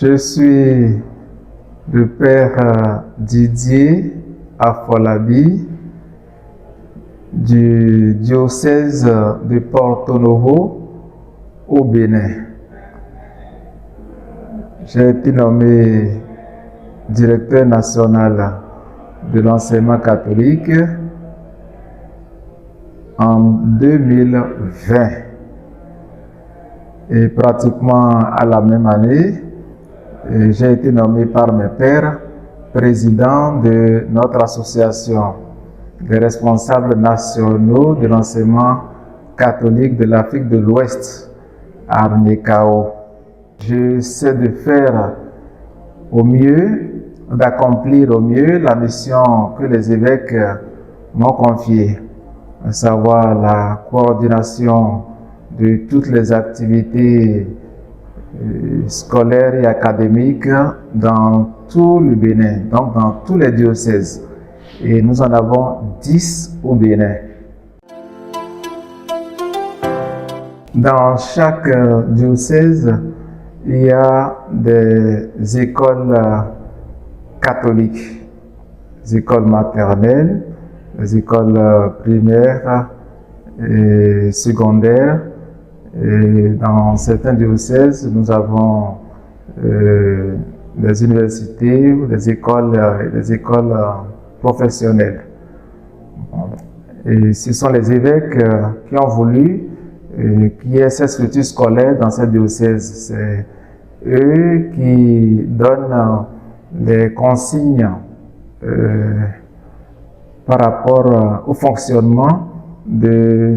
Je suis le père Didier Afolabi du diocèse de Porto Novo au Bénin. J'ai été nommé directeur national de l'enseignement catholique en 2020 et pratiquement à la même année, j'ai été nommé par mes pairs président de notre association des responsables nationaux de l'enseignement catholique de l'Afrique de l'Ouest, ARNECAO. J'essaie de faire au mieux, d'accomplir au mieux la mission que les évêques m'ont confiée, à savoir la coordination de toutes les activités scolaires et académiques dans tout le Bénin, donc dans tous les diocèses. Et nous en avons 10 au Bénin. Dans chaque diocèse, il y a des écoles catholiques, des écoles maternelles, des écoles primaires et secondaires. Et dans certains diocèses, nous avons des universités ou des écoles professionnelles. Et ce sont les évêques qui ont voulu qu'il y ait cette structure scolaire dans ces diocèses. C'est eux qui donnent les consignes par rapport au fonctionnement des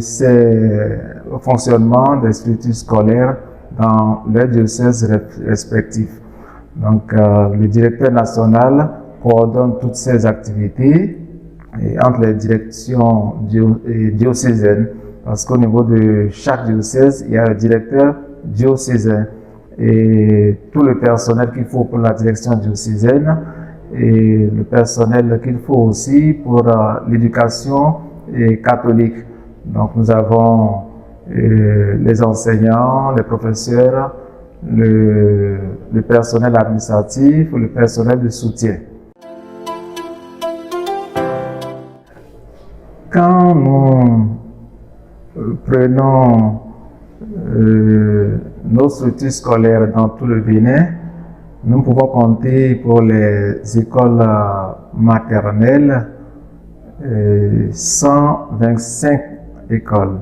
structures scolaires dans les diocèses respectifs. Donc, le directeur national coordonne toutes ces activités entre les directions diocésaines, parce qu'au niveau de chaque diocèse, il y a un directeur diocésain et tout le personnel qu'il faut pour la direction diocésaine et le personnel qu'il faut aussi pour l'éducation catholique. Donc nous avons les enseignants, les professeurs, le personnel administratif, le personnel de soutien. Quand nous prenons nos structures scolaires dans tout le Bénin, nous pouvons compter pour les écoles maternelles 125 écoles.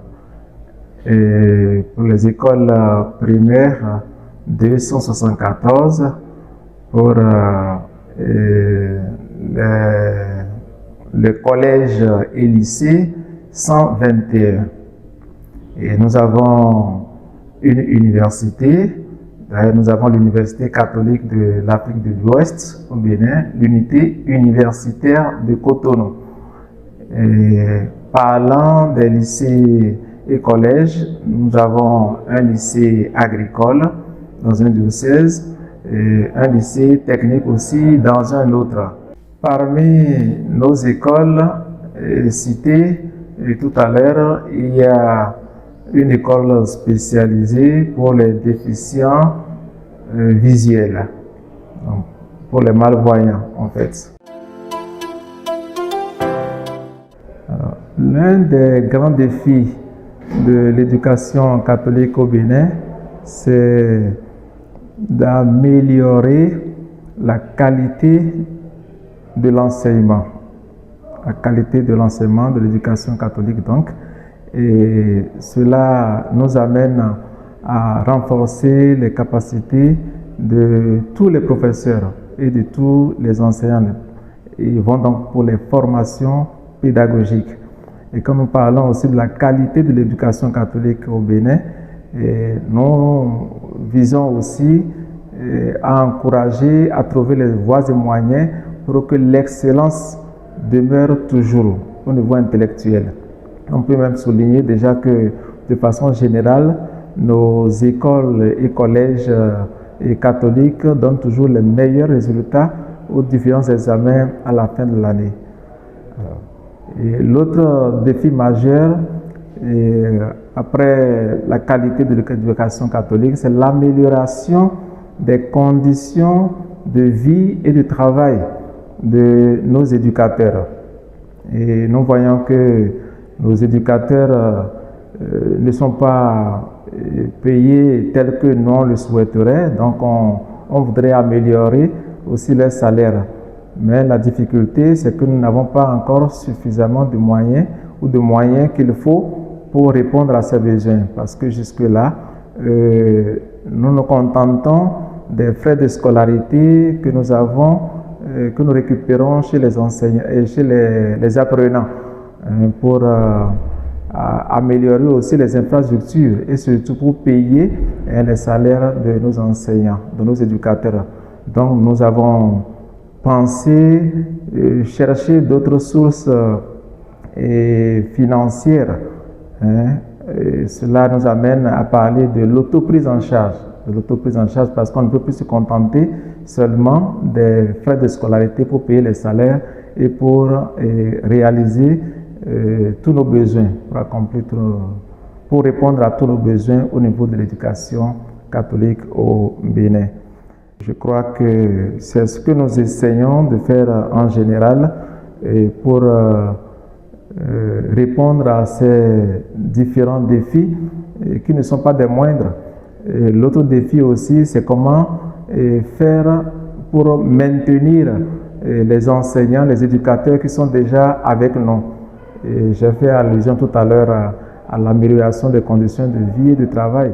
Et pour les écoles primaires, 274. Pour le collège et lycée, 121. Et nous avons une université. D'ailleurs, nous avons l'Université catholique de l'Afrique de l'Ouest au Bénin, l'unité universitaire de Cotonou. Et parlant des lycées et collèges, nous avons un lycée agricole dans un diocèse et un lycée technique aussi dans un autre. Parmi nos écoles citées tout à l'heure, il y a une école spécialisée pour les déficients visuels, donc pour les malvoyants en fait. L'un des grands défis de l'éducation catholique au Bénin, c'est d'améliorer la qualité de l'enseignement, de l'éducation catholique donc. Et cela nous amène à renforcer les capacités de tous les professeurs et de tous les enseignants. Ils vont donc pour les formations pédagogiques. Et quand nous parlons aussi de la qualité de l'éducation catholique au Bénin, nous visons aussi à encourager, à trouver les voies et moyens pour que l'excellence demeure toujours au niveau intellectuel. On peut même souligner déjà que de façon générale, nos écoles et collèges catholiques donnent toujours les meilleurs résultats aux différents examens à la fin de l'année. Et l'autre défi majeur, après la qualité de l'éducation catholique, c'est l'amélioration des conditions de vie et de travail de nos éducateurs. Et nous voyons que nos éducateurs ne sont pas payés tel que nous on le souhaiterait, donc on voudrait améliorer aussi leur salaire. Mais la difficulté, c'est que nous n'avons pas encore suffisamment de moyens ou de moyens qu'il faut pour répondre à ces besoins. Parce que jusque-là, nous nous contentons des frais de scolarité que nous avons, que nous récupérons chez les enseignants et chez les apprenants pour améliorer aussi les infrastructures et surtout pour payer les salaires de nos enseignants, de nos éducateurs. Donc nous avons pensé chercher d'autres sources financières. Et cela nous amène à parler de l'autoprise en charge. De l'autoprise en charge parce qu'on ne peut plus se contenter seulement des frais de scolarité pour payer les salaires et pour réaliser tous nos besoins, pour répondre à tous nos besoins au niveau de l'éducation catholique au Bénin. Je crois que c'est ce que nous essayons de faire en général pour répondre à ces différents défis qui ne sont pas des moindres. L'autre défi aussi, c'est comment faire pour maintenir les enseignants, les éducateurs qui sont déjà avec nous. J'ai fait allusion tout à l'heure à l'amélioration des conditions de vie et de travail.